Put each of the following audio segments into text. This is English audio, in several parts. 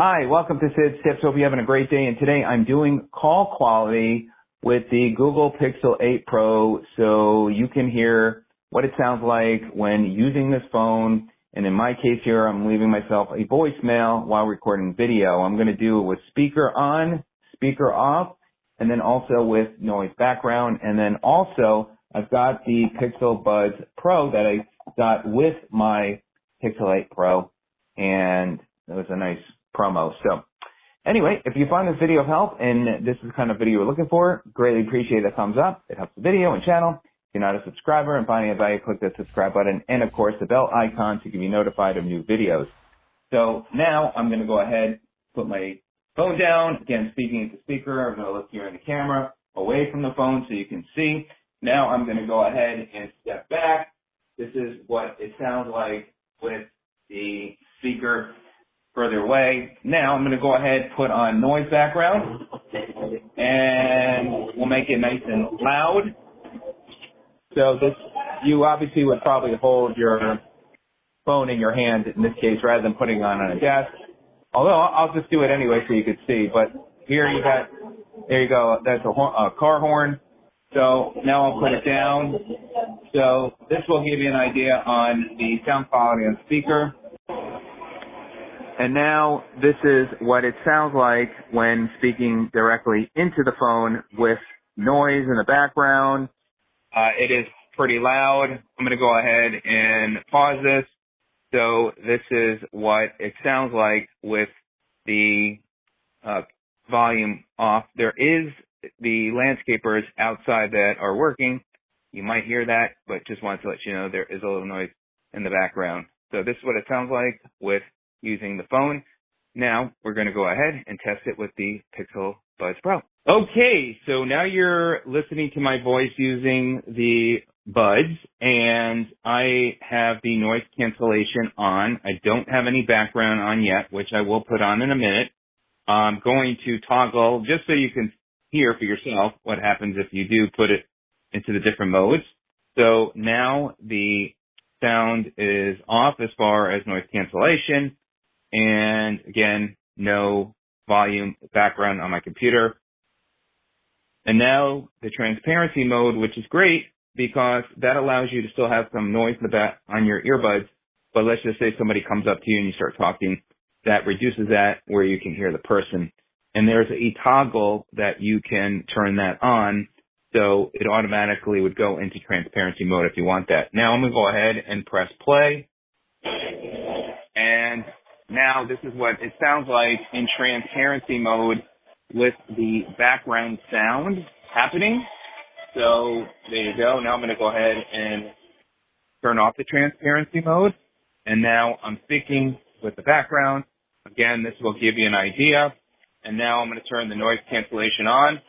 Hi, welcome to Sid's Tips. Hope you're having a great day. And today I'm doing call quality with the Google Pixel 8 Pro so you can hear what it sounds like when using this phone. And in my case here, I'm leaving myself a voicemail while recording video. I'm going to do it with speaker on, speaker off, and then also with noise background. And then also I've got the Pixel Buds Pro that I got with my Pixel 8 Pro. And it was a nice promo. So anyway, if you find this video of help and this is the kind of video you're looking for, greatly appreciate a thumbs up. It helps the video and channel. If you're not a subscriber and finding a value, click the subscribe button and of course the bell icon to get you notified of new videos. So now I'm going to go ahead, put my phone down, again speaking into speaker. I'm going to look here in the camera away from the phone so you can see. Now I'm going to go ahead and step back. This is what it sounds like with the speaker further away. Now I'm going to go ahead, put on noise background, and we'll make it nice and loud. So this, you obviously would probably hold your phone in your hand in this case rather than putting it on a desk. Although I'll just do it anyway so you can see. But here you got, there you go, that's a car horn. So now I'll put it down. So this will give you an idea on the sound quality on speaker. And now this is what it sounds like when speaking directly into the phone with noise in the background. It is pretty loud. I'm going to go ahead and pause this. So this is what it sounds like with the volume off. There is the landscapers outside that are working. You might hear that, but just wanted to let you know there is a little noise in the background. So this is what it sounds like with using the phone. Now we're going to go ahead and test it with the Pixel Buds Pro. Okay, so now you're listening to my voice using the Buds, and I have the noise cancellation on. I don't have any background on yet, which I will put on in a minute. I'm going to toggle just so you can hear for yourself what happens if you do put it into the different modes. So now the sound is off as far as noise cancellation. And again, no volume background on my computer. And now the transparency mode, which is great because that allows you to still have some noise in the back on your earbuds. But let's just say somebody comes up to you and you start talking, that reduces that where you can hear the person. And there's a toggle that you can turn that on. So it automatically would go into transparency mode if you want that. Now I'm going to go ahead and press play. And now this is what it sounds like in transparency mode with the background sound happening. So there you go. Now I'm going to go ahead and turn off the transparency mode. And now I'm speaking with the background. Again, this will give you an idea. And now I'm going to turn the noise cancellation on.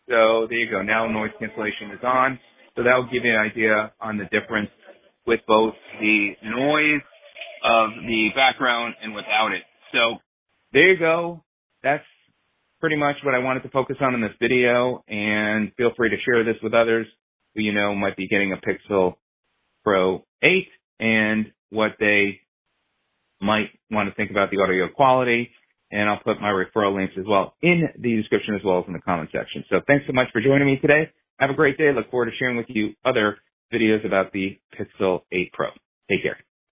So there you go. Now noise cancellation is on. So that will give you an idea on the difference with both the noise of the background and without it. So there you go. That's pretty much what I wanted to focus on in this video. And feel free to share this with others who you know might be getting a Pixel Pro 8 and what they might want to think about the audio quality. And I'll put my referral links as well in the description as well as in the comment section. So thanks so much for joining me today. Have a great day. Look forward to sharing with you other videos about the Pixel 8 Pro. Take care.